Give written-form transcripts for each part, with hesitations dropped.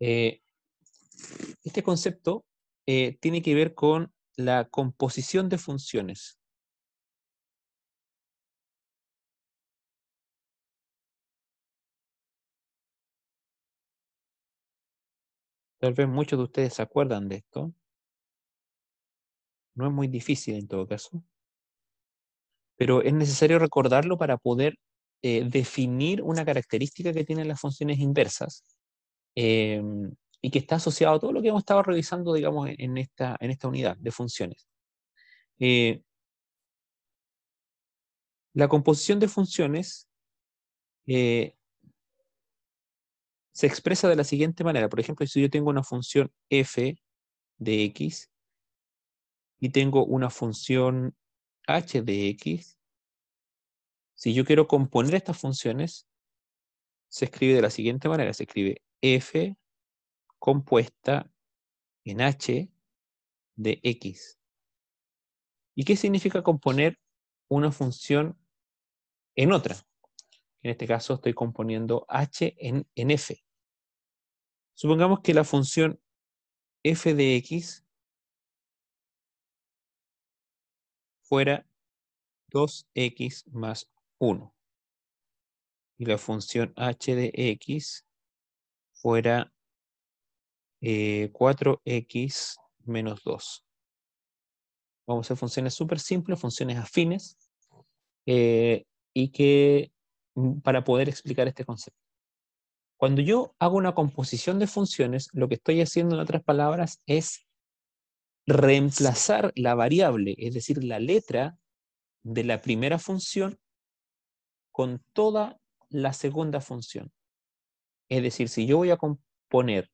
Este concepto tiene que ver con la composición de funciones. Tal vez muchos de ustedes se acuerdan de esto. No es muy difícil en todo caso. Pero es necesario recordarlo para poder definir una característica que tienen las funciones inversas y que está asociado a todo lo que hemos estado revisando, digamos, en esta unidad de funciones. La composición de funciones se expresa de la siguiente manera. Por ejemplo, si yo tengo una función f de x y tengo una función h de x, si yo quiero componer estas funciones, se escribe de la siguiente manera. Se escribe f compuesta en h de x. ¿Y qué significa componer una función en otra? En este caso estoy componiendo h en f. Supongamos que la función f de x fuera 2x más 1 y la función h de x fuera 4x menos 2. Vamos a hacer funciones súper simples, funciones afines, y que para poder explicar este concepto. Cuando yo hago una composición de funciones, lo que estoy haciendo, en otras palabras, es reemplazar la variable, es decir, la letra de la primera función con toda la segunda función. Es decir, si yo voy a componer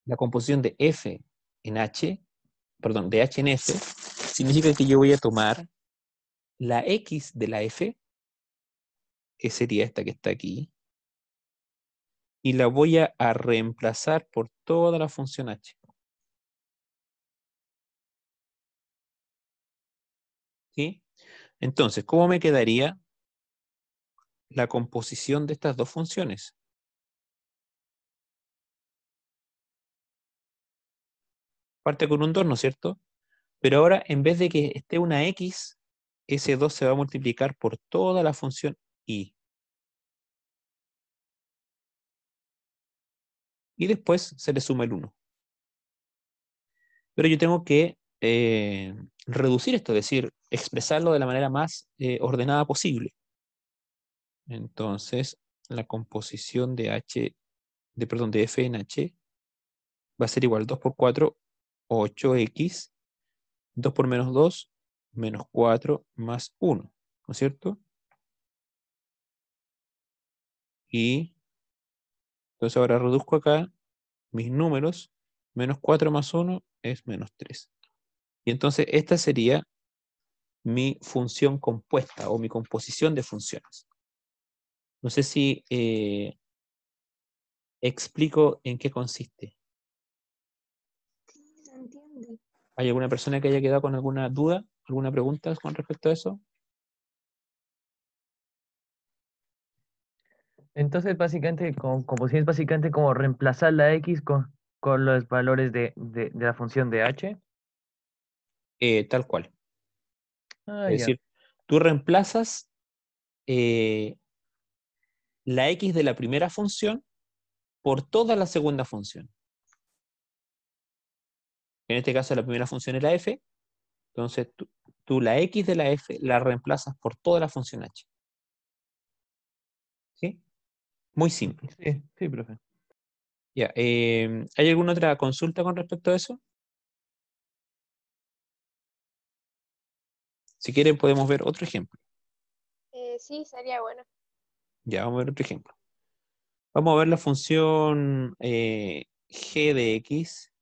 la composición de f en h, perdón, de h en f, significa que yo voy a tomar la x de la f, que sería esta que está aquí, y la voy a reemplazar por toda la función h. ¿Sí? Entonces, ¿cómo me quedaría la composición de estas dos funciones? Parte con un 2, ¿no es cierto? Pero ahora, en vez de que esté una x, ese 2 se va a multiplicar por toda la función y. Y después se le suma el 1. Pero yo tengo que reducir esto, es decir, expresarlo de la manera más ordenada posible. Entonces, la composición de de f en h va a ser igual 2 por 4, 8x, 2 por menos 2, menos 4 más 1, ¿no es cierto? Y entonces ahora reduzco acá mis números, menos 4 más 1 es menos 3. Y entonces esta sería mi función compuesta o mi composición de funciones. No sé si explico en qué consiste. Sí, se entiende. ¿Hay alguna persona que haya quedado con alguna duda, alguna pregunta con respecto a eso? Entonces, básicamente, composición es básicamente como reemplazar la x con los valores de la función de h. Tal cual. Ah, Es ya. decir, tú reemplazas la x de la primera función por toda la segunda función. En este caso la primera función es la f, entonces tú la x de la f la reemplazas por toda la función h. ¿Sí? Muy simple. Sí, sí, profe. Ya, ¿hay alguna otra consulta con respecto a eso? Si quieren podemos ver otro ejemplo. Sí, sería bueno. Ya, vamos a ver otro ejemplo. Vamos a ver la función g de x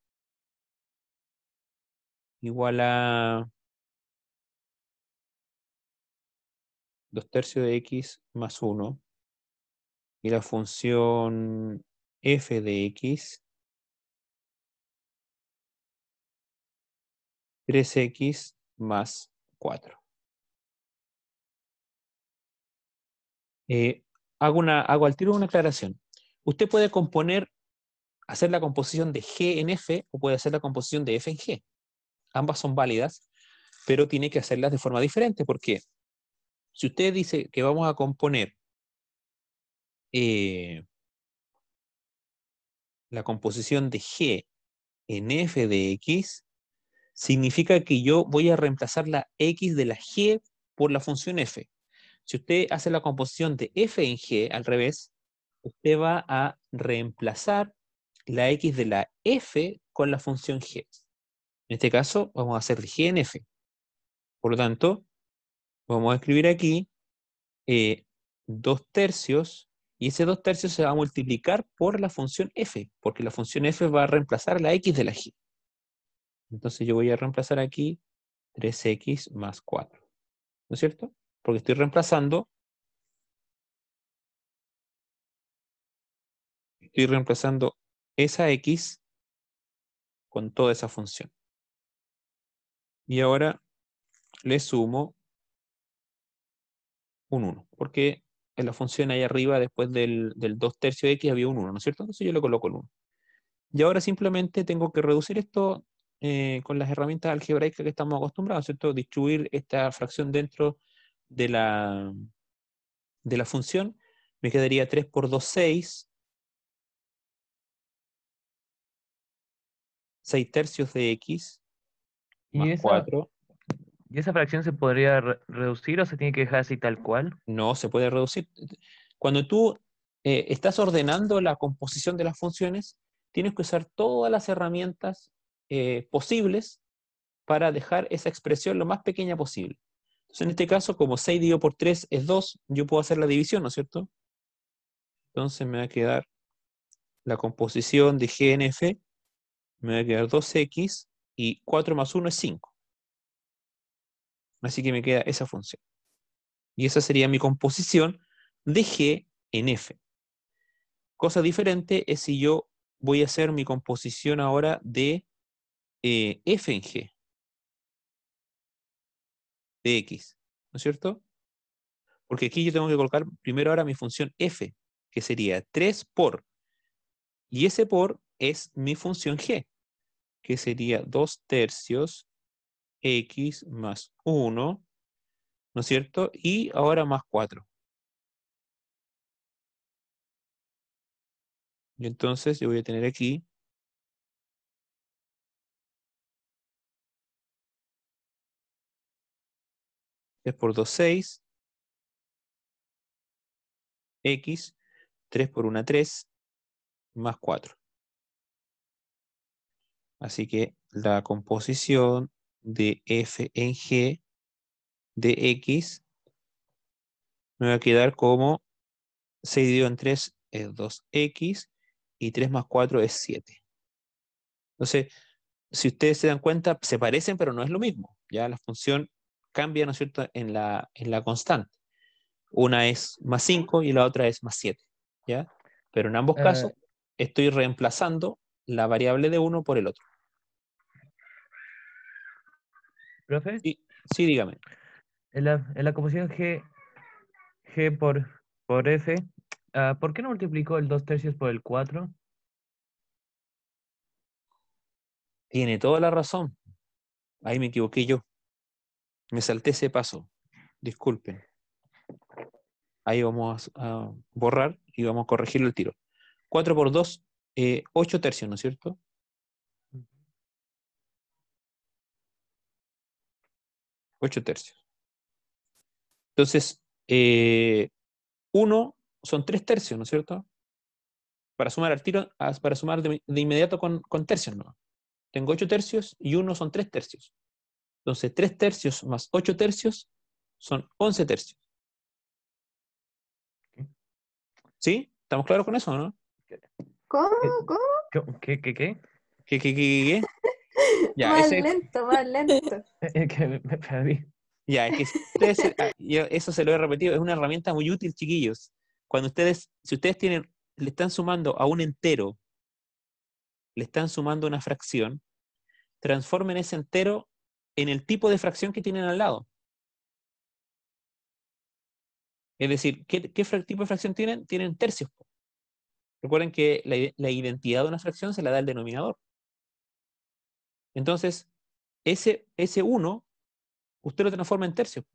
igual a 2/3 de x más 1 y la función f de x 3x más 4. Hago al tiro una aclaración. Usted puede hacer la composición de G en F o puede hacer la composición de F en G. Ambas son válidas, pero tiene que hacerlas de forma diferente, porque si usted dice que vamos a componer la composición de G en F de X, significa que yo voy a reemplazar la X de la G por la función F. Si usted hace la composición de F en G al revés, usted va a reemplazar la X de la F con la función G. En este caso, vamos a hacer de G en F. Por lo tanto, vamos a escribir aquí 2 tercios, y ese 2 tercios se va a multiplicar por la función F, porque la función F va a reemplazar la X de la G. Entonces yo voy a reemplazar aquí 3X más 4. ¿No es cierto? Porque estoy reemplazando esa X con toda esa función. Y ahora le sumo un 1, porque en la función ahí arriba, después del 2 tercios de X, había un 1, ¿no es cierto? Entonces yo le coloco el 1. Y ahora simplemente tengo que reducir esto con las herramientas algebraicas que estamos acostumbrados, ¿cierto? Distribuir esta fracción dentro de la función. Me quedaría 3 por 2, 6. 6 tercios de X ¿Y más 4. esa fracción se podría reducir o se tiene que dejar así tal cual? No se puede reducir. Cuando tú estás ordenando la composición de las funciones, tienes que usar todas las herramientas posibles para dejar esa expresión lo más pequeña posible. Entonces, en este caso, como 6 dividido por 3 es 2, yo puedo hacer la división, ¿no es cierto? Entonces me va a quedar la composición de G en F, me va a quedar 2X y 4 más 1 es 5. Así que me queda esa función. Y esa sería mi composición de G en F. Cosa diferente es si yo voy a hacer mi composición ahora de F en G, de X, ¿no es cierto? Porque aquí yo tengo que colocar primero ahora mi función F, que sería 3 por, y ese por es mi función G, que sería 2 tercios X más 1, ¿no es cierto? Y ahora más 4. Y entonces yo voy a tener aquí 3 por 2, 6, X, 3 por 1, 3, más 4. Así que la composición de F en G de X me va a quedar como 6 dividido en 3 es 2X y 3 más 4 es 7. Entonces, si ustedes se dan cuenta, se parecen, pero no es lo mismo. Ya la función cambia, ¿no es cierto?, en la constante. Una es más 5 y la otra es más 7. ¿Ya? Pero en ambos casos estoy reemplazando la variable de uno por el otro. Profe, Sí, sí, dígame. en la composición G por F, ¿por qué no multiplicó el 2 tercios por el 4? Tiene toda la razón. Ahí me equivoqué yo. Me salté ese paso. Disculpen. Ahí vamos a borrar y vamos a corregirlo el tiro. 4 por 2, 8 tercios, ¿no es cierto? 8 tercios. Entonces, 1 son 3 tercios, ¿no es cierto? Para sumar al tiro, para sumar de inmediato con tercios, ¿no? Tengo 8 tercios y 1 son 3 tercios. Entonces, 3 tercios más 8 tercios son 11 tercios. ¿Sí? ¿Estamos claros con eso, no? ¿Cómo? Eh, ¿Cómo? ¿Qué? ¿Qué? Ya, Más lento, más lento. Que me perdí. ya, es que si ustedes, yo eso se lo he repetido, es una herramienta muy útil, chiquillos. Si ustedes le están sumando a un entero, le están sumando una fracción, transformen ese entero en el tipo de fracción que tienen al lado. Es decir, ¿qué tipo de fracción tienen? Tienen tercios. Recuerden que la identidad de una fracción se la da el denominador. Entonces, ese 1, usted lo transforma en tercios.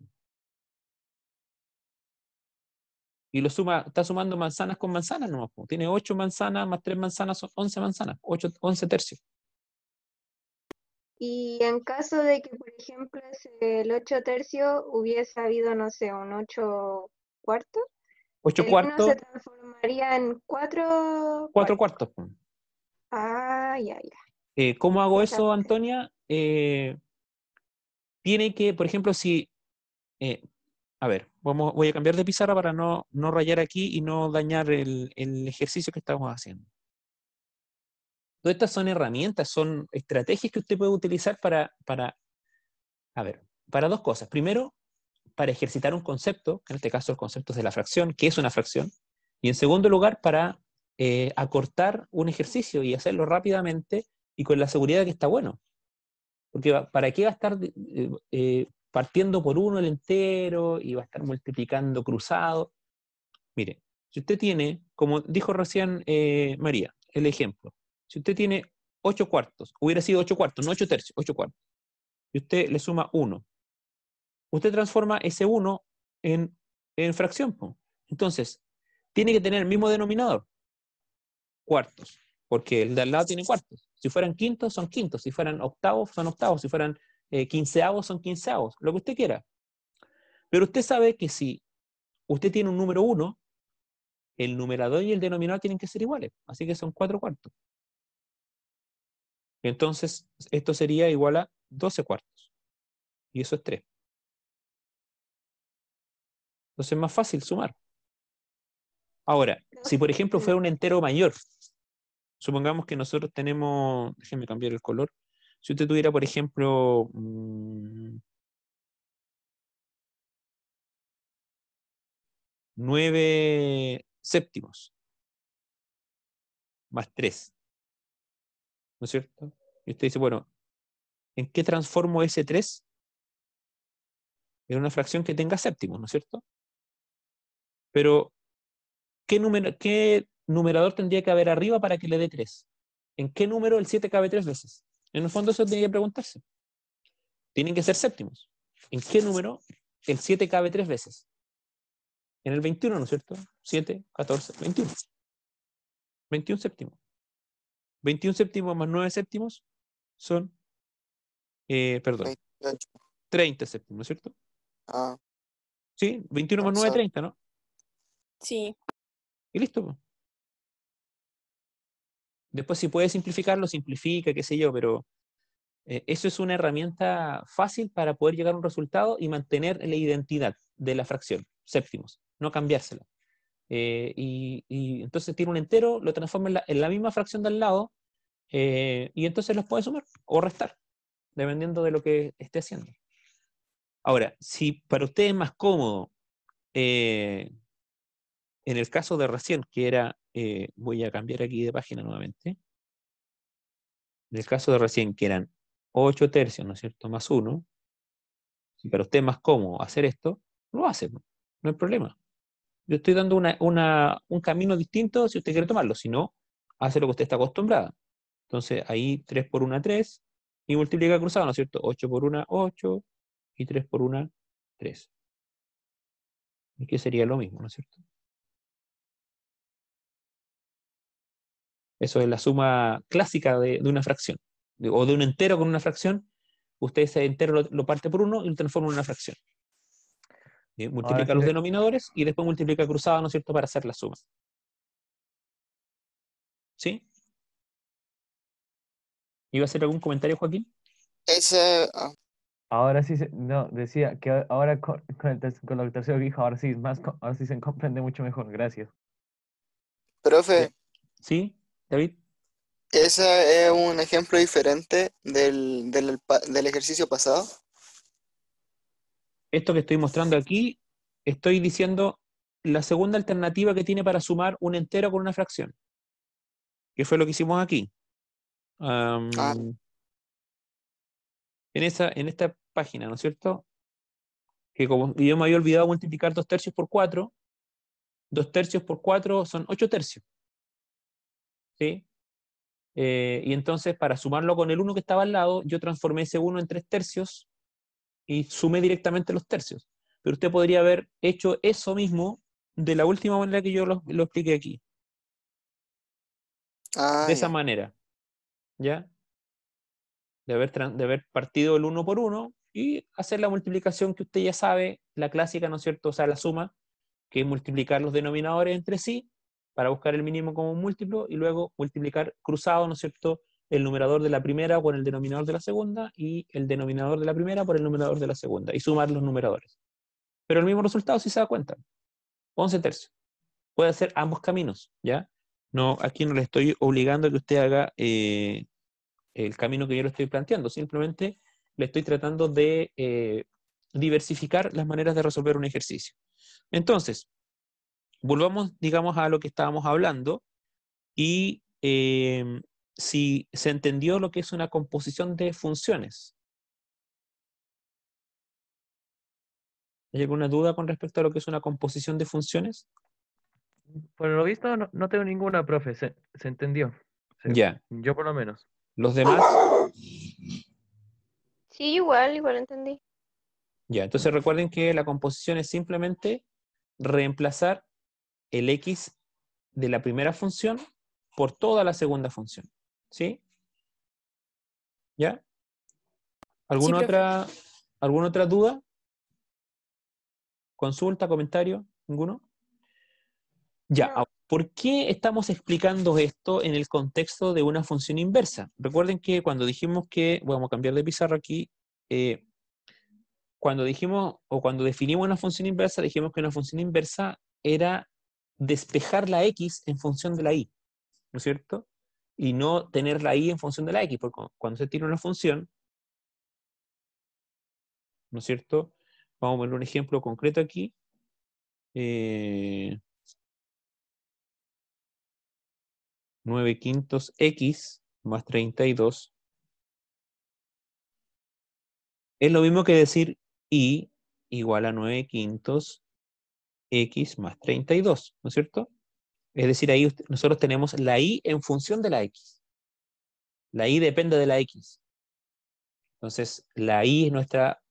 Y lo suma, está sumando manzanas con manzanas nomás. Tiene 8 manzanas más 3 manzanas son 11 manzanas, 11 tercios. Y en caso de que, por ejemplo, el 8 tercios hubiese habido, no sé, un 8 cuartos, 8 el 1 se cuartos, transformaría en 4 4 cuartos. cuartos. Ah, ya, ya. ¿Cómo hago Esa eso, parte. Antonia? Tiene que, por ejemplo, si... a ver, voy a cambiar de pizarra para no rayar aquí y no dañar el ejercicio que estamos haciendo. Todas estas son herramientas, son estrategias que usted puede utilizar a ver, para dos cosas. Primero, para ejercitar un concepto, en este caso el concepto de la fracción, que es una fracción. Y en segundo lugar, para acortar un ejercicio y hacerlo rápidamente y con la seguridad de que está bueno. Porque ¿para qué va a estar partiendo por uno el entero y va a estar multiplicando cruzado? Mire, si usted tiene, como dijo recién María, el ejemplo, si usted tiene 8 cuartos, hubiera sido 8 cuartos, no 8 tercios, 8 cuartos, y usted le suma 1, usted transforma ese 1 en fracción, po. Entonces, tiene que tener el mismo denominador, cuartos, porque el de al lado tiene cuartos. Si fueran quintos, son quintos. Si fueran octavos, son octavos. Si fueran quinceavos, son quinceavos. Lo que usted quiera. Pero usted sabe que si usted tiene un número 1, el numerador y el denominador tienen que ser iguales. Así que son 4 cuartos. Entonces, esto sería igual a 12 cuartos. Y eso es 3. Entonces es más fácil sumar. Ahora, si por ejemplo fuera un entero mayor, supongamos que nosotros tenemos, déjenme cambiar el color, si usted tuviera, por ejemplo, 9 séptimos más 3, ¿no es cierto? Y usted dice, bueno, ¿en qué transformo ese 3? En una fracción que tenga séptimos, ¿no es cierto? Pero, ¿qué numerador tendría que haber arriba para que le dé 3? ¿En qué número el 7 cabe 3 veces? En el fondo eso tiene que preguntarse. Tienen que ser séptimos. ¿En qué número el 7 cabe 3 veces? En el 21, ¿no es cierto? 7, 14, 21. 21 séptimos. 21 séptimos más 9 séptimos son, perdón, 28. 30 séptimos, ¿no es cierto? Ah, Sí, 21 más 9, sorry. 30, ¿no? Sí. Y listo, po. Después si puede simplificarlo, simplifica, qué sé yo, pero eso es una herramienta fácil para poder llegar a un resultado y mantener la identidad de la fracción, séptimos, no cambiársela. Y entonces tiene un entero, lo transforma en la misma fracción de al lado, y entonces los puede sumar o restar, dependiendo de lo que esté haciendo. Ahora, si para usted es más cómodo, en el caso de recién, que era, voy a cambiar aquí de página nuevamente, en el caso de recién, que eran 8 tercios, ¿no es cierto?, más 1, si para usted es más cómodo hacer esto, lo hace, no hay problema. Yo estoy dando un camino distinto si usted quiere tomarlo, si no, hace lo que usted está acostumbrada. Entonces ahí 3 por 1, 3, y multiplica cruzado, ¿no es cierto? 8 por 1, 8, y 3 por 1, 3. Y que sería lo mismo, ¿no es cierto? Eso es la suma clásica de una fracción, o de un entero con una fracción. Usted ese entero lo parte por 1 y lo transforma en una fracción. Ahora Multiplica sí, los denominadores y después multiplica cruzado, ¿no es cierto?, para hacer la suma. ¿Sí? ¿Iba a hacer algún comentario, Joaquín? Ese, ahora sí, no, decía que ahora con lo tercero que dijo, ahora sí, ahora sí se comprende mucho mejor, gracias. Ya. profe, ¿Sí, David? ese es un ejemplo diferente del ejercicio pasado. Esto que estoy mostrando aquí, estoy diciendo la segunda alternativa que tiene para sumar un entero con una fracción, que fue lo que hicimos aquí. Ah, En esta página, ¿no es cierto? Que como yo me había olvidado multiplicar 2 tercios por 4, 2 tercios por 4 son 8 tercios. ¿sí? Y entonces, para sumarlo con el 1 que estaba al lado, yo transformé ese 1 en 3 tercios y sumé directamente los tercios. Pero usted podría haber hecho eso mismo de la última manera que yo lo expliqué aquí. Ah, De esa ya. manera, ¿ya? De haber partido el 1 por 1 y hacer la multiplicación que usted ya sabe, la clásica, ¿no es cierto? O sea, la suma, que es multiplicar los denominadores entre sí para buscar el mínimo como múltiplo y luego multiplicar cruzado, ¿no es cierto?, el numerador de la primera por el denominador de la segunda y el denominador de la primera por el numerador de la segunda y sumar los numeradores. Pero el mismo resultado, si se da cuenta, 11 tercios. Puede hacer ambos caminos, ¿ya? No, aquí no le estoy obligando a que usted haga el camino que yo le estoy planteando, simplemente le estoy tratando de diversificar las maneras de resolver un ejercicio. Entonces, volvamos, digamos, a lo que estábamos hablando y si se entendió lo que es una composición de funciones. ¿Hay alguna duda con respecto a lo que es una composición de funciones? Por lo visto, no tengo ninguna, profe. Se entendió. Ya. Yo por lo menos. Los demás, Sí, igual entendí. ya. Entonces recuerden que la composición es simplemente reemplazar el x de la primera función por toda la segunda función. ¿Sí? ¿Ya? Sí, profe. ¿Alguna otra duda? ¿Consulta, comentario? ¿Ninguno? Ya. No. ¿Por qué estamos explicando esto en el contexto de una función inversa? Recuerden que cuando dijimos que, vamos a cambiar de pizarra aquí, cuando dijimos o cuando definimos una función inversa, dijimos que una función inversa era despejar la x en función de la y, ¿no es cierto? Y no tener la y en función de la x, porque cuando se tiene una función, ¿no es cierto? Vamos a poner un ejemplo concreto aquí. 9 quintos x más 32 es lo mismo que decir y igual a 9 quintos x más 32, ¿no es cierto? Es decir, ahí nosotros tenemos la y en función de la x. La y depende de la x. Entonces, la y es nuestra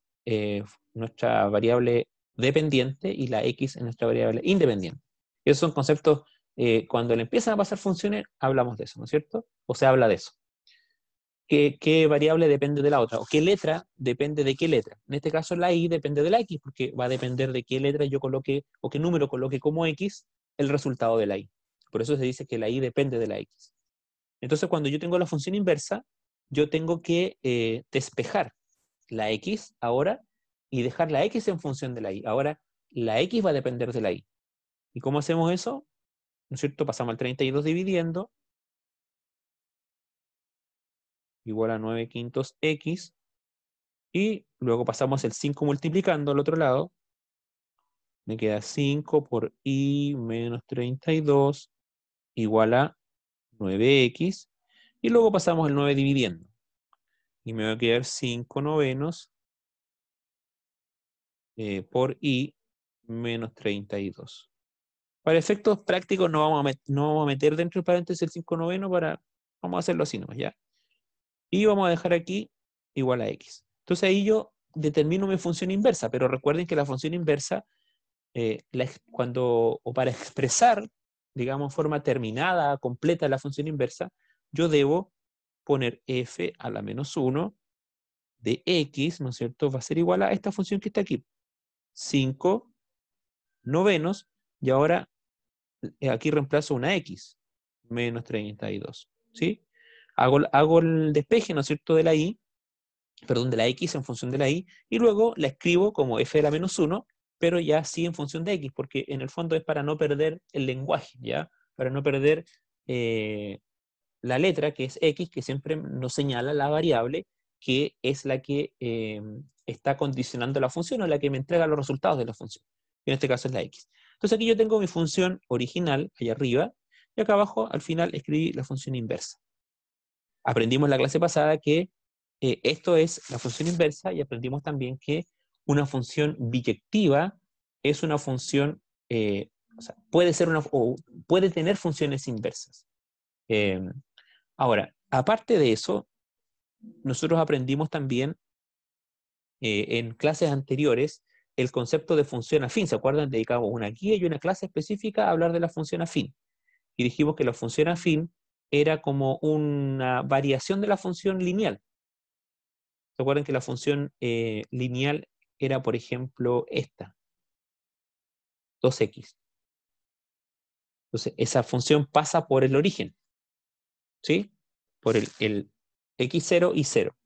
variable dependiente y la x es nuestra variable independiente. Esos son conceptos, cuando le empiezan a pasar funciones, hablamos de eso, ¿no es cierto? O se habla de eso. ¿Qué variable depende de la otra? ¿O qué letra depende de qué letra? En este caso, la y depende de la x, porque va a depender de qué letra yo coloque, o qué número coloque como x, el resultado de la y. Por eso se dice que la y depende de la x. Entonces, cuando yo tengo la función inversa, yo tengo que despejar la x ahora y dejar la x en función de la y. Ahora, la x va a depender de la y. ¿Y cómo hacemos eso? ¿No es cierto? Pasamos al 32 dividiendo, igual a 9 quintos x, y luego pasamos el 5 multiplicando al otro lado. Me queda 5 por y menos 32 igual a 9x, y luego pasamos el 9 dividiendo. Y me va a quedar 5 novenos por i menos 32. Para efectos prácticos no vamos a meter dentro del paréntesis el 5 noveno, vamos a hacerlo así nomás, ¿ya? Y vamos a dejar aquí igual a x. Entonces ahí yo determino mi función inversa, pero recuerden que la función inversa, o para expresar, digamos, en forma terminada, completa la función inversa, yo debo poner f a la menos 1 de x, ¿no es cierto? Va a ser igual a esta función que está aquí, 5 novenos, y ahora aquí reemplazo una x, menos 32, ¿sí? Hago el despeje, ¿no es cierto?, de la y, perdón, de la x en función de la y, y luego la escribo como f de la menos 1, pero ya sí en función de x, porque en el fondo es para no perder el lenguaje, ¿ya? Para no perder la letra, que es x, que siempre nos señala la variable, que es la que está condicionando la función o la que me entrega los resultados de la función. Y en este caso es la x. Entonces aquí yo tengo mi función original, allá arriba, y acá abajo, al final, escribí la función inversa. Aprendimos en la clase pasada que esto es la función inversa, y aprendimos también que una función biyectiva es una función, o sea, puede tener funciones inversas. Ahora, aparte de eso, nosotros aprendimos también en clases anteriores el concepto de función afín. ¿Se acuerdan? Dedicamos una guía y una clase específica a hablar de la función afín. Y dijimos que la función afín era como una variación de la función lineal. ¿Se acuerdan que la función lineal era, por ejemplo, esta? 2x. Entonces, esa función pasa por el origen, ¿sí? Por el x0 y 0.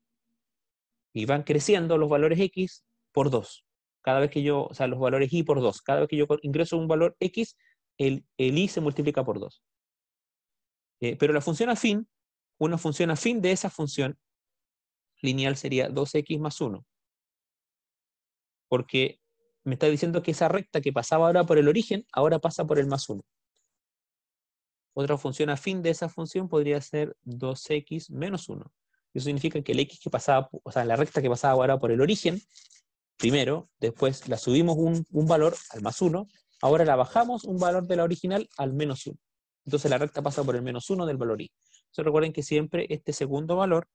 Y van creciendo los valores x por 2. Cada vez que yo, o sea, los valores y por 2. Cada vez que yo ingreso un valor x, el y se multiplica por 2. Pero la función afín, una función afín de esa función lineal sería 2x más 1. Porque me está diciendo que esa recta que pasaba ahora por el origen, ahora pasa por el más 1. Otra función afín de esa función podría ser 2x menos 1. Eso significa que el x que pasaba, o sea, la recta que pasaba ahora por el origen, primero, después la subimos un valor al más 1, ahora la bajamos un valor de la original al menos 1. Entonces la recta pasa por el menos 1 del valor y. Entonces recuerden que siempre este segundo valor,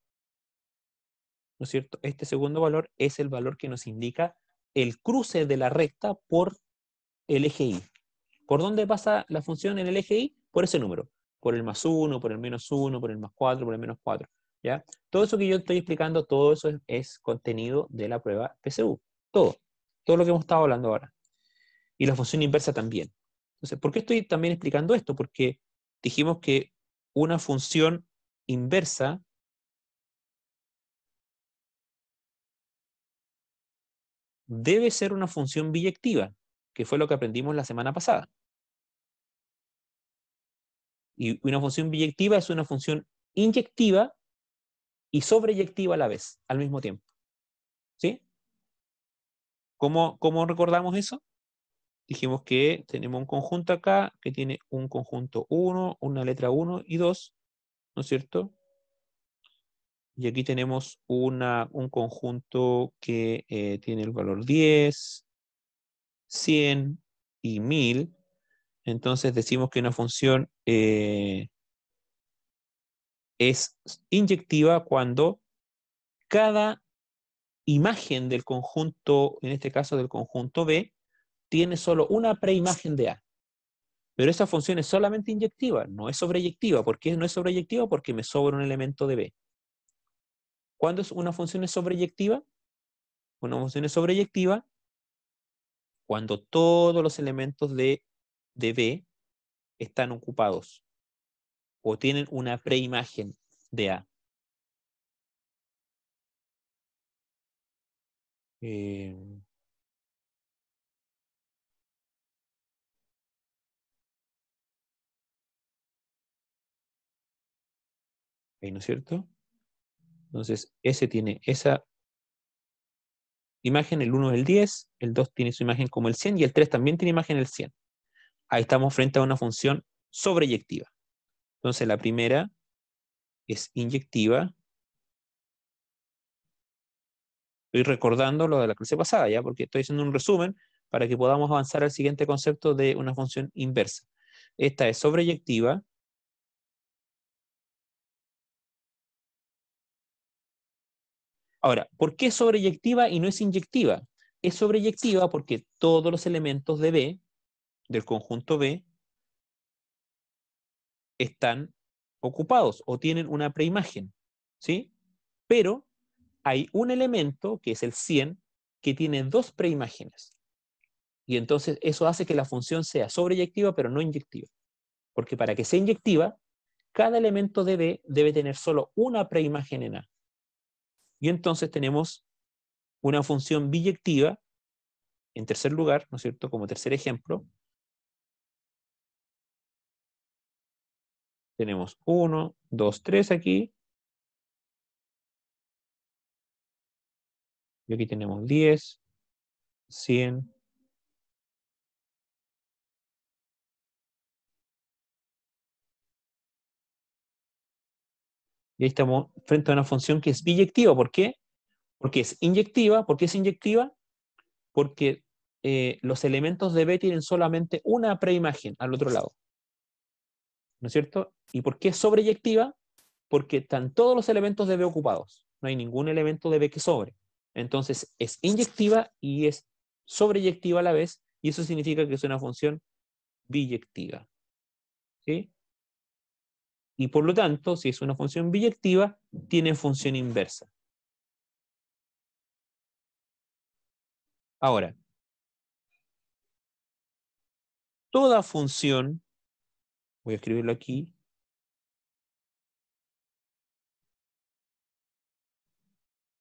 ¿no es cierto? Este segundo valor es el valor que nos indica el cruce de la recta por el eje y. ¿Por dónde pasa la función en el eje y? Por ese número. Por el más 1, por el menos 1, por el más 4, por el menos 4. ¿Ya? Todo eso que yo estoy explicando, todo eso es contenido de la prueba PSU. Todo. Todo lo que hemos estado hablando ahora. Y la función inversa también. Entonces, ¿por qué estoy también explicando esto? Porque dijimos que una función inversa debe ser una función biyectiva, que fue lo que aprendimos la semana pasada. Y una función biyectiva es una función inyectiva y sobreyectiva a la vez, al mismo tiempo. ¿Sí? ¿Cómo recordamos eso? Dijimos que tenemos un conjunto acá que tiene un conjunto 1, una letra 1 y 2, ¿no es cierto? Y aquí tenemos un conjunto que tiene el valor 10, 100 y 1000. Entonces decimos que una función es inyectiva cuando cada imagen del conjunto, en este caso del conjunto B, tiene solo una preimagen de A. Pero esa función es solamente inyectiva, no es sobreyectiva. ¿Por qué no es sobreyectiva? Porque me sobra un elemento de B. ¿Cuándo es una función es sobreyectiva? Una función es sobreyectiva cuando todos los elementos de B están ocupados o tienen una preimagen de A. ¿No es cierto? Entonces, ese tiene esa imagen, el 1 es el 10, el 2 tiene su imagen como el 100 y el 3 también tiene imagen el 100. Ahí estamos frente a una función sobreyectiva. Entonces, la primera es inyectiva. Estoy recordando lo de la clase pasada, ¿ya? Porque estoy haciendo un resumen para que podamos avanzar al siguiente concepto de una función inversa. Esta es sobreyectiva. Ahora, ¿por qué es sobreyectiva y no es inyectiva? Es sobreyectiva porque todos los elementos de B, del conjunto B, están ocupados o tienen una preimagen, ¿sí? Pero hay un elemento, que es el 100, que tiene dos preimágenes. Y entonces eso hace que la función sea sobreyectiva, pero no inyectiva. Porque para que sea inyectiva, cada elemento de B debe tener solo una preimagen en A. Y entonces tenemos una función biyectiva, en tercer lugar, ¿no es cierto? Como tercer ejemplo, tenemos 1, 2, 3 aquí. Y aquí tenemos 10, 100. Y ahí estamos frente a una función que es biyectiva. ¿Por qué? Porque es inyectiva. ¿Por qué es inyectiva? Porque los elementos de B tienen solamente una preimagen al otro lado. ¿no es cierto? ¿Y por qué es sobreyectiva? Porque están todos los elementos de B ocupados. No hay ningún elemento de B que sobre. Entonces es inyectiva y es sobreyectiva a la vez, y eso significa que es una función biyectiva. ¿Sí? Y por lo tanto, si es una función biyectiva, tiene función inversa. Ahora, toda función, voy a escribirlo aquí,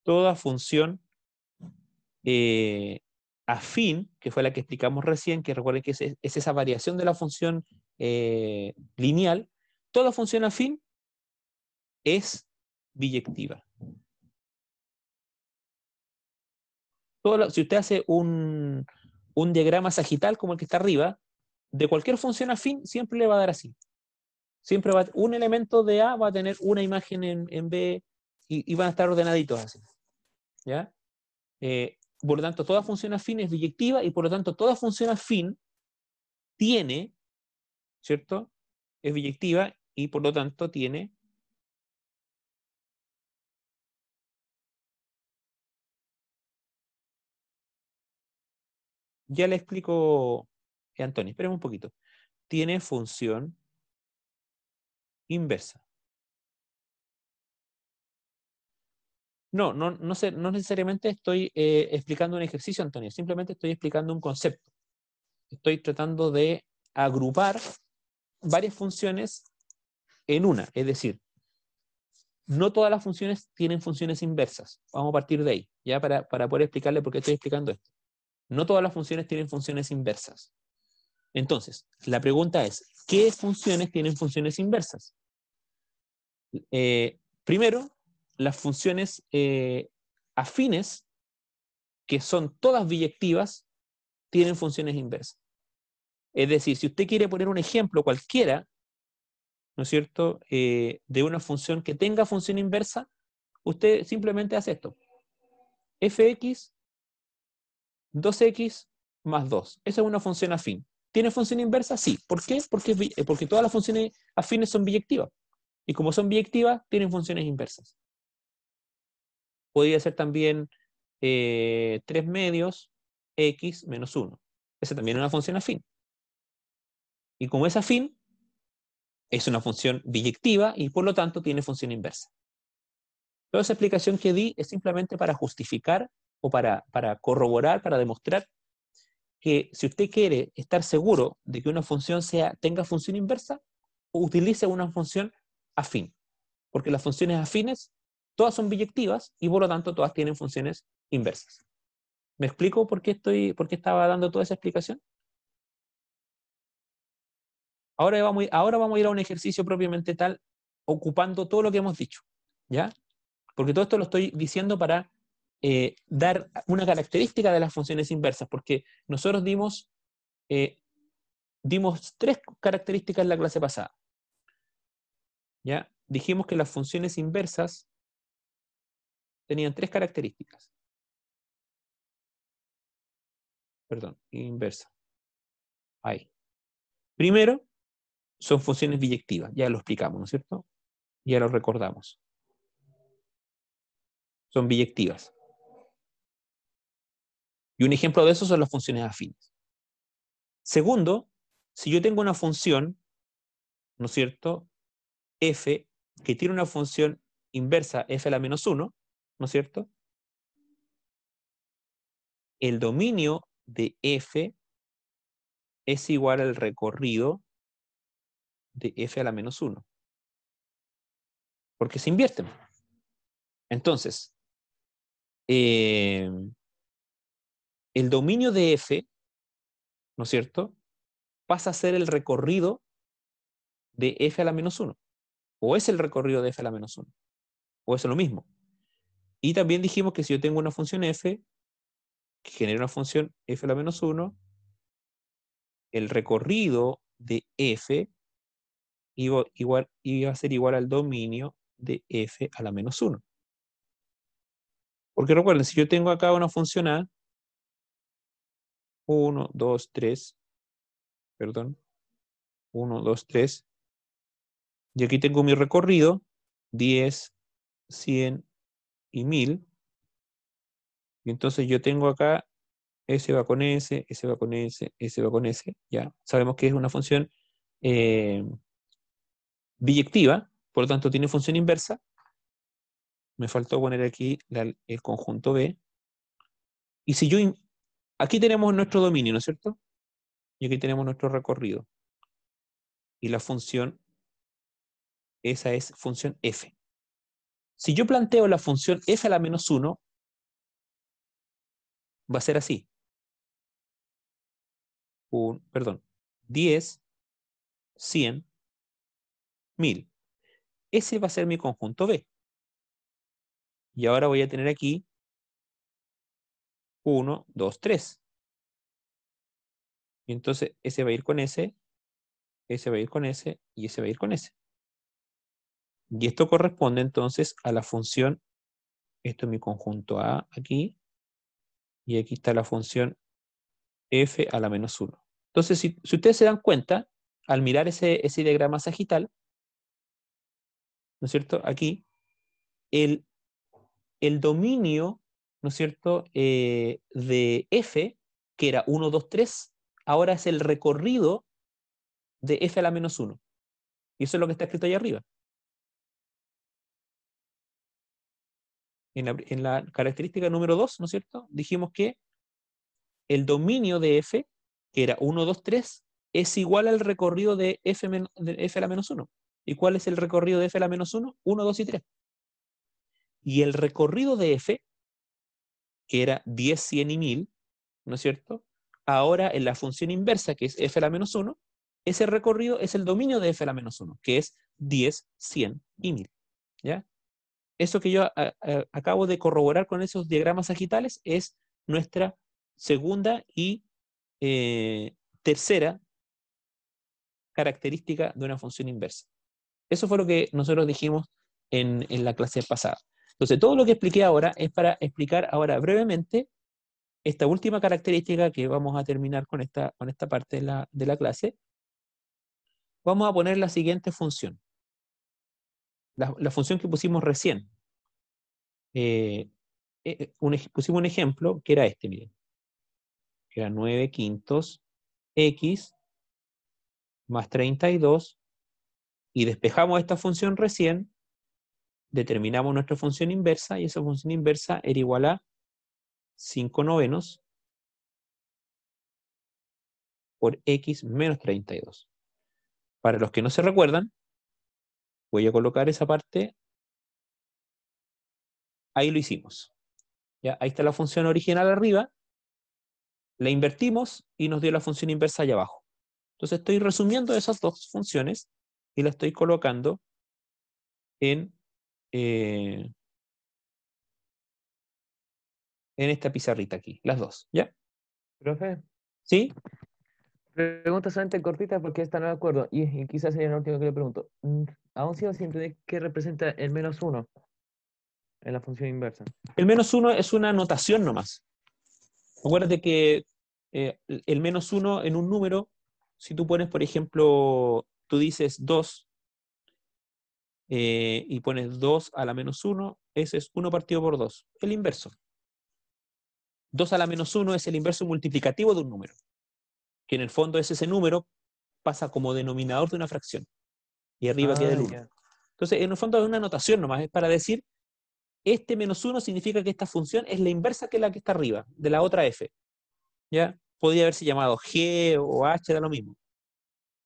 toda función afín, que fue la que explicamos recién, que recuerden que es esa variación de la función lineal, toda función afín es biyectiva. Si usted hace un diagrama sagital como el que está arriba, de cualquier función afín siempre le va a dar así. Siempre un elemento de A va a tener una imagen en B y van a estar ordenaditos así. ¿Ya? Por lo tanto, toda función afín es biyectiva y por lo tanto toda función afín tiene, ¿cierto? Es biyectiva y por lo tanto tiene ya le explico, Antonio, espérame un poquito. Tiene función inversa. No necesariamente estoy explicando un ejercicio, Antonio, simplemente estoy explicando un concepto. Estoy tratando de agrupar varias funciones en una, es decir, no todas las funciones tienen funciones inversas. Vamos a partir de ahí, ya para poder explicarle por qué estoy explicando esto. No todas las funciones tienen funciones inversas. Entonces, la pregunta es, ¿qué funciones tienen funciones inversas? Primero, las funciones afines, que son todas biyectivas, tienen funciones inversas. Es decir, si usted quiere poner un ejemplo cualquiera, ¿no es cierto?, de una función que tenga función inversa, usted simplemente hace esto. Fx 2x más 2. Esa es una función afín. ¿Tiene función inversa? Sí. ¿Por qué? Porque todas las funciones afines son biyectivas. Y como son biyectivas, tienen funciones inversas. Podría ser también 3 medios x menos 1. Esa también es una función afín. Y como es afín, es una función biyectiva y por lo tanto tiene función inversa. Toda esa explicación que di es simplemente para justificar o para corroborar, para demostrar que si usted quiere estar seguro de que una función tenga función inversa, utilice una función afín. Porque las funciones afines, todas son biyectivas y por lo tanto todas tienen funciones inversas. ¿Me explico por qué estaba dando toda esa explicación? Ahora vamos a ir a un ejercicio propiamente tal, ocupando todo lo que hemos dicho. ¿Ya? Porque todo esto lo estoy diciendo para dar una característica de las funciones inversas, porque nosotros dimos 3 características en la clase pasada. ¿Ya? Dijimos que las funciones inversas tenían 3 características. Perdón, inversa. Ahí. Primero, son funciones biyectivas. Ya lo explicamos, ¿no es cierto? Ya lo recordamos. Son biyectivas. Y un ejemplo de eso son las funciones afines. Segundo, si yo tengo una función, ¿no es cierto?, f, que tiene una función inversa f a la menos 1, ¿no es cierto?, el dominio de f es igual al recorrido de f a la menos 1. Porque se invierten. Entonces, el dominio de f, ¿no es cierto?, pasa a ser el recorrido de f a la menos 1. O es el recorrido de f a la menos 1. O es lo mismo. Y también dijimos que si yo tengo una función f que genera una función f a la menos 1, el recorrido de f iba a ser igual al dominio de f a la menos 1. Porque recuerden, si yo tengo acá una función a, 1, 2, 3, perdón, 1, 2, 3, Y aquí tengo mi recorrido, 10, 100 y 1000. Y entonces yo tengo acá, S va con S, S va con S, S va con S. Ya sabemos que es una función biyectiva, por lo tanto tiene función inversa. Me faltó poner aquí el conjunto B. Y si yo... Aquí tenemos nuestro dominio, ¿no es cierto? Y aquí tenemos nuestro recorrido. Y la función, esa es función f. Si yo planteo la función f a la menos 1, va a ser así. Perdón, 10, 100, 1000. Ese va a ser mi conjunto B. Y ahora voy a tener aquí 1, 2, 3. Y entonces ese va a ir con ese va a ir con ese y ese va a ir con ese. Y esto corresponde entonces a la función, esto es mi conjunto A aquí, y aquí está la función f a la menos 1. Entonces, si ustedes se dan cuenta, al mirar ese diagrama sagital, ¿no es cierto? Aquí, el dominio, ¿no es cierto?, de f, que era 1, 2, 3, ahora es el recorrido de f a la menos 1. Y eso es lo que está escrito ahí arriba. En la característica número 2, ¿no es cierto?, dijimos que el dominio de f, que era 1, 2, 3, es igual al recorrido de f a la menos 1. ¿Y cuál es el recorrido de f a la menos 1? 1, 2 y 3. Y el recorrido de f, que era 10, 100 y 1000, ¿no es cierto? Ahora en la función inversa, que es f a la menos 1, ese recorrido es el dominio de f a la menos 1, que es 10, 100 y 1000. ¿Ya? Eso que yo acabo de corroborar con esos diagramas sagitales es nuestra segunda y tercera característica de una función inversa. Eso fue lo que nosotros dijimos en la clase pasada. Entonces, todo lo que expliqué ahora es para explicar ahora brevemente esta última característica que vamos a terminar con esta parte de la clase. Vamos a poner la siguiente función. La función que pusimos recién. Pusimos un ejemplo que era este, miren. Que era 9 quintos x más 32, y despejamos esta función recién, determinamos nuestra función inversa, y esa función inversa era igual a 5 novenos por x menos 32. Para los que no se recuerdan, voy a colocar esa parte, ahí lo hicimos. ¿Ya? Ahí está la función original arriba, la invertimos y nos dio la función inversa allá abajo. Entonces estoy resumiendo esas dos funciones y la estoy colocando en esta pizarrita aquí, las dos, ¿ya? Profe, ¿Sí? pregunta solamente cortita porque esta no me acuerdo. Y quizás sería la última que le pregunto. Aún sigo sin entender qué representa el menos 1 en la función inversa. El menos 1 es una notación nomás. Acuérdate que el menos 1 en un número, si tú pones, por ejemplo, tú dices 2 y pones 2 a la menos 1, ese es 1 partido por 2, el inverso. 2 a la menos 1 es el inverso multiplicativo de un número, que en el fondo es ese número, pasa como denominador de una fracción, y arriba queda el 1. Ya. Entonces, en el fondo es una notación nomás, es para decir, este menos 1 significa que esta función es la inversa que la que está arriba, de la otra f. ¿Ya? Podría haberse llamado g o h, da lo mismo.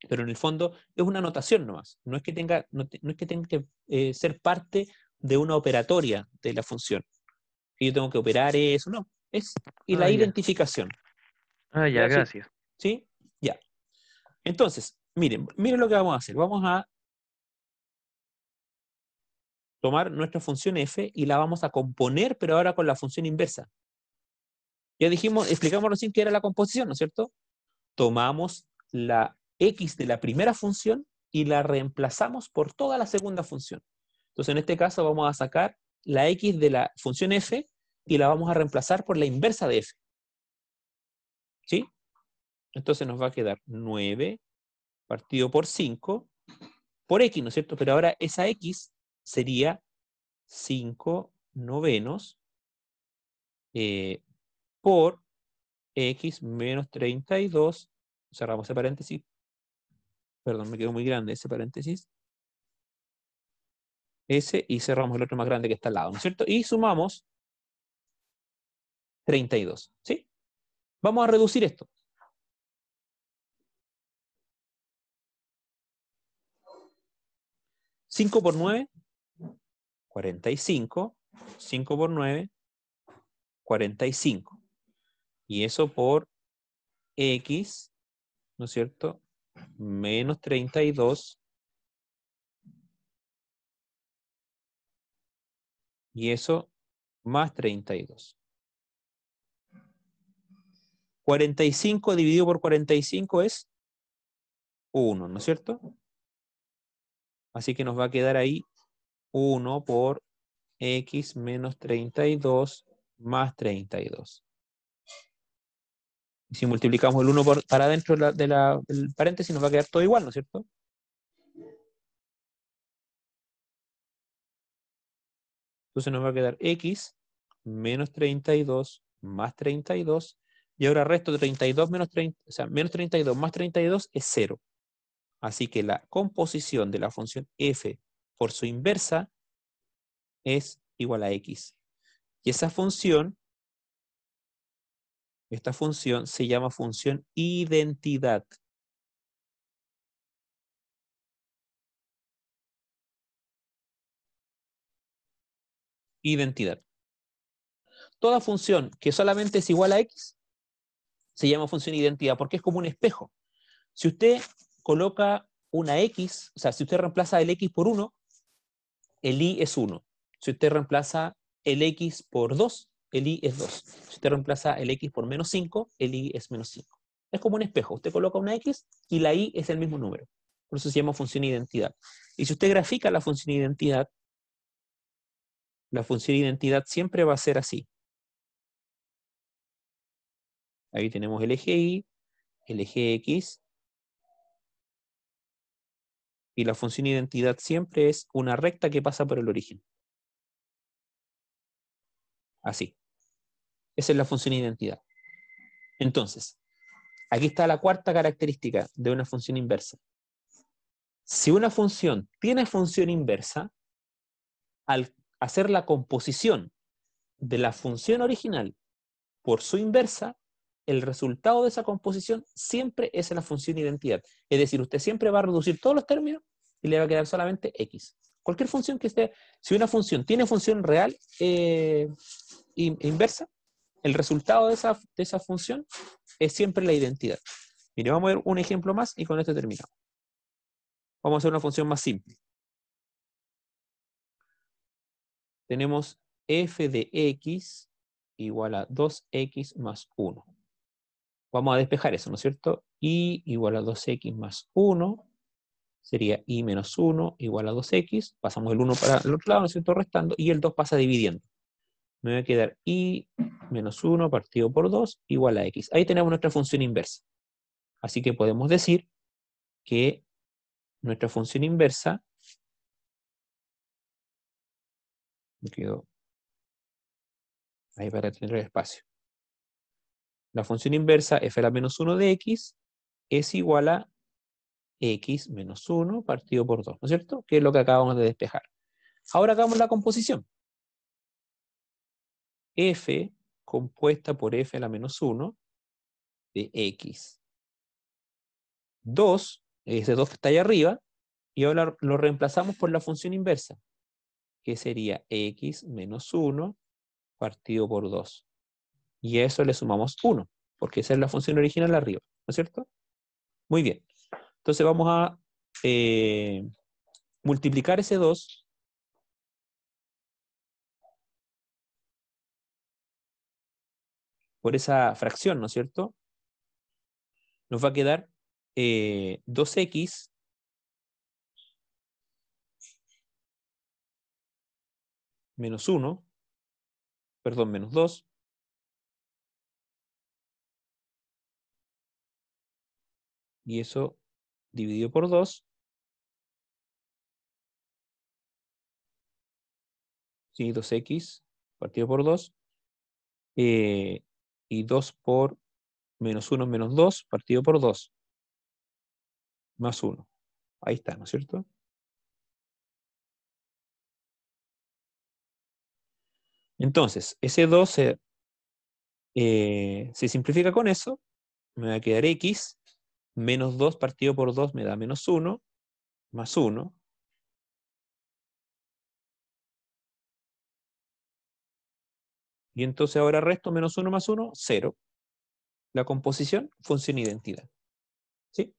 Pero en el fondo es una notación nomás. No es que tenga, no es que, tenga que ser parte de una operatoria de la función. Que yo tengo que operar eso, no. Es la Ya. identificación. Ya, ¿Ya? gracias. ¿Sí? Ya. Entonces, miren lo que vamos a hacer. Vamos a tomar nuestra función f y la vamos a componer, pero ahora con la función inversa. Ya explicamos recién qué era la composición, ¿no es cierto? Tomamos la x de la primera función y la reemplazamos por toda la segunda función. Entonces, en este caso vamos a sacar la x de la función f y la vamos a reemplazar por la inversa de f. ¿Sí? Entonces nos va a quedar 9 partido por 5 por x, ¿no es cierto? Pero ahora esa x sería 5/9 por x menos 32. Cerramos ese paréntesis. Perdón, me quedó muy grande ese paréntesis. Ese, y cerramos el otro más grande que está al lado, ¿no es cierto? Y sumamos 32, ¿sí? Vamos a reducir esto. ¿5 por 9? 45. 5 por 9, 45. Y eso por x, ¿no es cierto? Menos 32. Y eso más 32. 45 dividido por 45 es 1, ¿no es cierto? Así que nos va a quedar ahí 1 por x menos 32 más 32. Y si multiplicamos el 1 para adentro del paréntesis, nos va a quedar todo igual, ¿no es cierto? Entonces nos va a quedar x menos 32 más 32. Y ahora resto 32 menos 30, o sea, menos 32 más 32 es 0. Así que la composición de la función f por su inversa es igual a x. Y esta función se llama función identidad. Identidad. Toda función que solamente es igual a x se llama función identidad porque es como un espejo. Si usted coloca una x, o sea, si usted reemplaza el x por 1, el y es 1. Si usted reemplaza el x por 2, el y es 2. Si usted reemplaza el x por menos 5, el y es menos 5. Es como un espejo. Usted coloca una x y la y es el mismo número. Por eso se llama función identidad. Y si usted grafica la función identidad siempre va a ser así. Ahí tenemos el eje y, el eje x, y la función identidad siempre es una recta que pasa por el origen. Así. Esa es la función identidad. Entonces, aquí está la cuarta característica de una función inversa. Si una función tiene función inversa, al hacer la composición de la función original por su inversa, el resultado de esa composición siempre es la función identidad. Es decir, usted siempre va a reducir todos los términos y le va a quedar solamente x. Cualquier función que esté, si una función tiene función real inversa, el resultado de esa función es siempre la identidad. Mire, vamos a ver un ejemplo más y con esto terminamos. Vamos a hacer una función más simple. Tenemos f de x igual a 2x más 1. Vamos a despejar eso, ¿no es cierto? Y igual a 2x más 1 sería y menos 1 igual a 2x. Pasamos el 1 para el otro lado, ¿no es cierto? Restando. Y el 2 pasa dividiendo. Me va a quedar y menos 1 partido por 2 igual a x. Ahí tenemos nuestra función inversa. Así que podemos decir que nuestra función inversa, me quedo ahí para tener espacio. La función inversa f a la menos 1 de x es igual a x menos 1 partido por 2, ¿no es cierto? Que es lo que acabamos de despejar. Ahora hagamos la composición. F compuesta por f a la menos 1 de x. 2, ese 2 que está ahí arriba, y ahora lo reemplazamos por la función inversa, que sería x menos 1 partido por 2. Y a eso le sumamos 1, porque esa es la función original arriba, ¿no es cierto? Muy bien. Entonces vamos a multiplicar ese 2 por esa fracción, ¿no es cierto? Nos va a quedar 2x menos 1, perdón, menos 2, y eso dividido por 2 Sí, 2x partido por 2. Y 2 por menos 1 menos 2 partido por 2. Más 1. Ahí está, ¿no es cierto? Entonces, ese 2 se simplifica con eso. Me va a quedar x. Menos 2 partido por 2 me da menos 1. Más 1. Y entonces ahora resto menos 1 más 1, 0. La composición, función identidad. ¿Sí?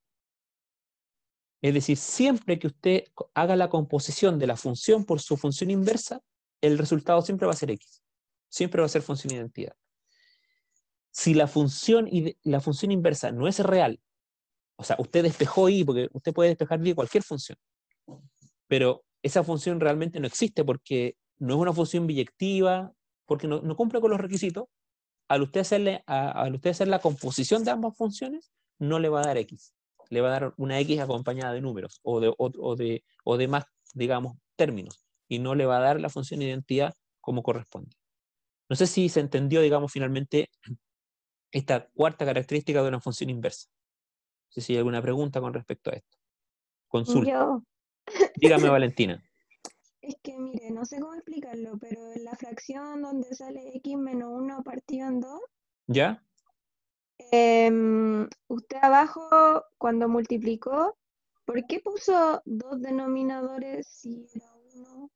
Es decir, siempre que usted haga la composición de la función por su función inversa, el resultado siempre va a ser x. Siempre va a ser función identidad. Si la función inversa no es real, o sea, usted despejó y, porque usted puede despejar y cualquier función, pero esa función realmente no existe porque no es una función biyectiva, porque no cumple con los requisitos, al usted hacer la composición de ambas funciones, no le va a dar x. Le va a dar una x acompañada de números o de más, digamos, términos, y no le va a dar la función identidad como corresponde. No sé si se entendió, digamos, finalmente esta cuarta característica de una función inversa. No sé si hay alguna pregunta con respecto a esto. Consulta. Yo, Dígame, Valentina. es que mire, no sé cómo explicarlo, pero en la fracción donde sale x menos 1 partido en 2, ¿Ya? usted abajo, cuando multiplicó, ¿por qué puso dos denominadores si era uno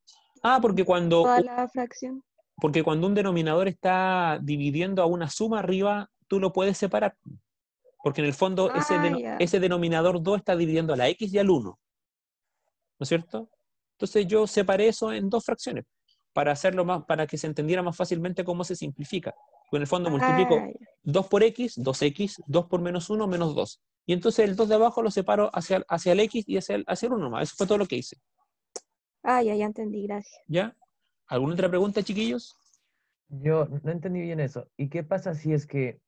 Porque toda la fracción? porque cuando un denominador está dividiendo a una suma arriba, tú lo puedes separar. Porque en el fondo Ya. ese denominador 2 está dividiendo a la x y al 1. ¿No es cierto? Entonces yo separé eso en dos fracciones para hacerlo más, para que se entendiera más fácilmente cómo se simplifica. Pues en el fondo multiplico Ya. 2 por x, 2x, 2 por menos 1, menos 2. Y entonces el 2 de abajo lo separo hacia el x y hacia el 1 más. Eso fue todo lo que hice. Ya entendí, gracias. ¿Ya? ¿Alguna otra pregunta, chiquillos? Yo no entendí bien eso. ¿Y qué pasa si es que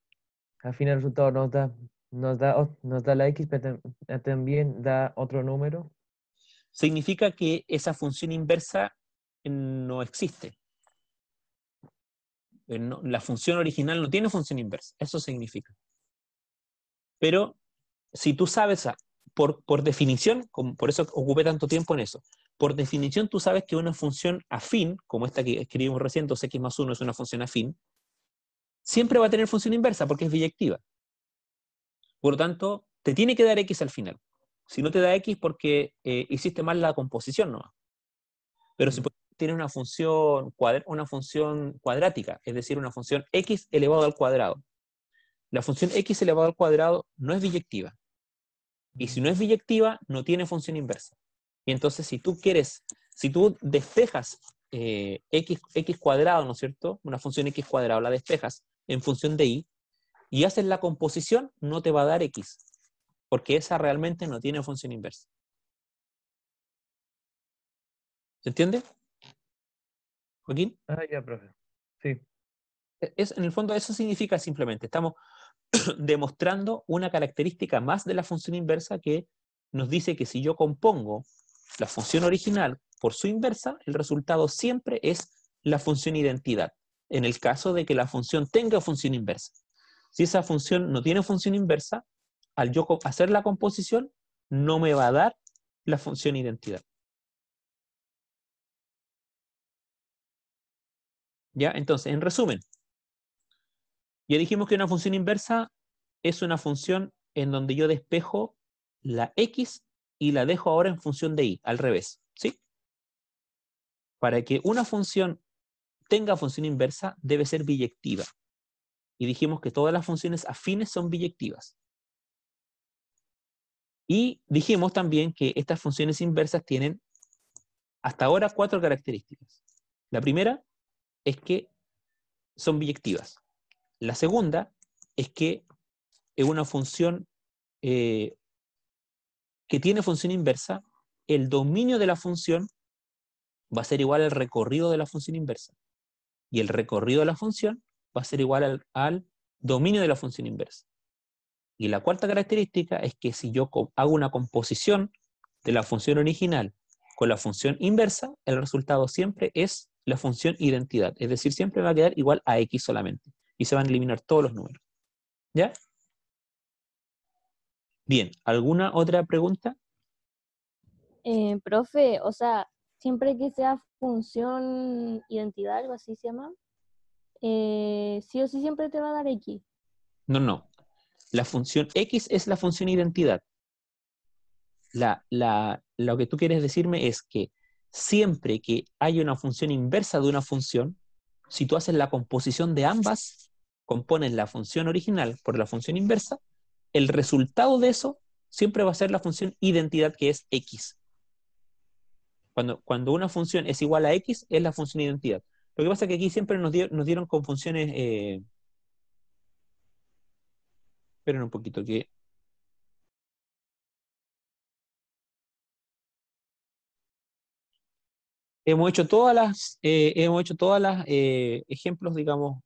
al final el resultado nos da la X, pero también da otro número? Significa que esa función inversa no existe. La función original no tiene función inversa. Eso significa. Pero si tú sabes, por definición, por eso ocupé tanto tiempo en eso, por definición tú sabes que una función afín, como esta que escribimos recién, 2x más 1 es una función afín, siempre va a tener función inversa porque es biyectiva. Por lo tanto, te tiene que dar x al final. Si no te da x porque hiciste mal la composición, ¿no? Pero si tienes una función cuadrática, es decir, una función x elevado al cuadrado, la función x elevado al cuadrado no es biyectiva. Y si no es biyectiva, no tiene función inversa. Y entonces, si tú despejas x cuadrado, ¿no es cierto? Una función x cuadrado, la despejas en función de y haces la composición, no te va a dar x, porque esa realmente no tiene función inversa. ¿Se entiende, Joaquín? Ya, profe. Sí. En el fondo eso significa simplemente, estamos demostrando una característica más de la función inversa que nos dice que si yo compongo la función original por su inversa, el resultado siempre es la función identidad, en el caso de que la función tenga función inversa. Si esa función no tiene función inversa, al yo hacer la composición, no me va a dar la función identidad. ¿Ya? Entonces, en resumen, ya dijimos que una función inversa es una función en donde yo despejo la x y la dejo ahora en función de y, al revés, ¿sí? Para que una función tenga función inversa, debe ser biyectiva. Y dijimos que todas las funciones afines son biyectivas. Y dijimos también que estas funciones inversas tienen hasta ahora 4 características. La primera es que son biyectivas. La segunda es que es una función que tiene función inversa, el dominio de la función va a ser igual al recorrido de la función inversa. Y el recorrido de la función va a ser igual al dominio de la función inversa. Y la cuarta característica es que si yo hago una composición de la función original con la función inversa, el resultado siempre es la función identidad. Es decir, siempre va a quedar igual a x solamente. Y se van a eliminar todos los números. ¿Ya? Bien, ¿alguna otra pregunta? Profe, o sea, siempre que sea función identidad, algo así se llama, sí o sí siempre te va a dar X. No, no. La función x es la función identidad. Lo que tú quieres decirme es que siempre que haya una función inversa de una función, si tú haces la composición de ambas, compones la función original por la función inversa, el resultado de eso siempre va a ser la función identidad, que es x. Cuando una función es igual a x, es la función identidad. Lo que pasa es que aquí siempre nos dieron con funciones... esperen un poquito, que... Hemos hecho todas las ejemplos, digamos,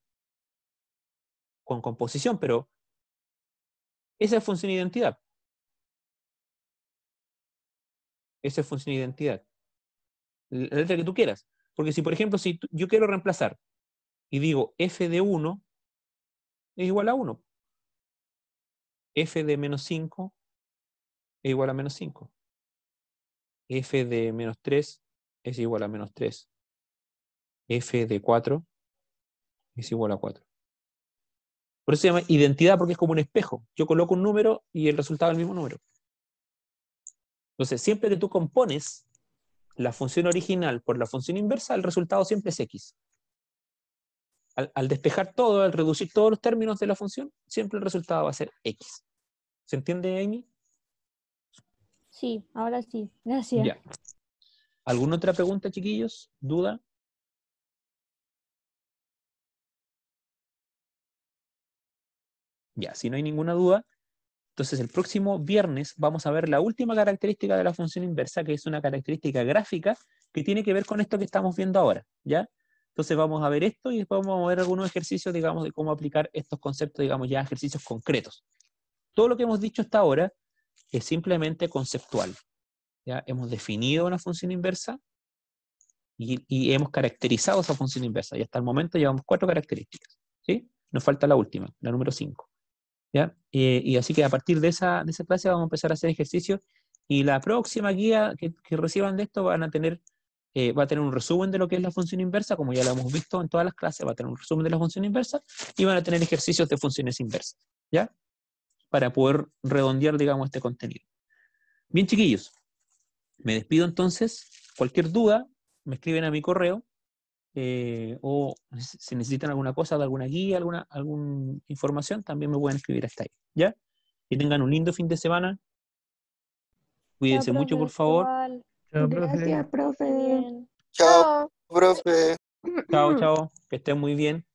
con composición, pero esa es función identidad. Esa es función identidad. La letra que tú quieras. Porque si, por ejemplo, yo quiero reemplazar y digo f de 1 es igual a 1. F de menos 5 es igual a menos 5. F de menos 3 es igual a menos 3. F de 4 es igual a 4. Por eso se llama identidad, porque es como un espejo. Yo coloco un número y el resultado es el mismo número. Entonces, siempre que tú compones la función original por la función inversa, el resultado siempre es x. Al despejar todo, al reducir todos los términos de la función, siempre el resultado va a ser x. ¿Se entiende, Amy? Sí, ahora sí, gracias. Ya. ¿Alguna otra pregunta, chiquillos? ¿Duda? Ya, si no hay ninguna duda, entonces el próximo viernes vamos a ver la última característica de la función inversa, que es una característica gráfica que tiene que ver con esto que estamos viendo ahora, ¿ya? Entonces vamos a ver esto y después vamos a ver algunos ejercicios, digamos, de cómo aplicar estos conceptos, digamos, ya ejercicios concretos. Todo lo que hemos dicho hasta ahora es simplemente conceptual, ¿ya? Hemos definido una función inversa y hemos caracterizado esa función inversa. Y hasta el momento llevamos 4 características, ¿sí? Nos falta la última, la número 5. ¿Ya? Y así que a partir de esa clase vamos a empezar a hacer ejercicios y la próxima guía que reciban de esto va a tener un resumen de lo que es la función inversa, como ya lo hemos visto en todas las clases, va a tener un resumen de la función inversa y van a tener ejercicios de funciones inversas, ¿ya? Para poder redondear, digamos, este contenido. Bien, chiquillos, me despido entonces. Cualquier duda, me escriben a mi correo o si necesitan alguna cosa, de alguna guía, alguna información, también me pueden escribir hasta ahí, ¿ya? Que tengan un lindo fin de semana. Cuídense Chao, mucho, por profe, favor. igual, Chao, Gracias, profe. esté profe. bien. Chao, Chao. profe. Chao, chao. Que estén muy bien.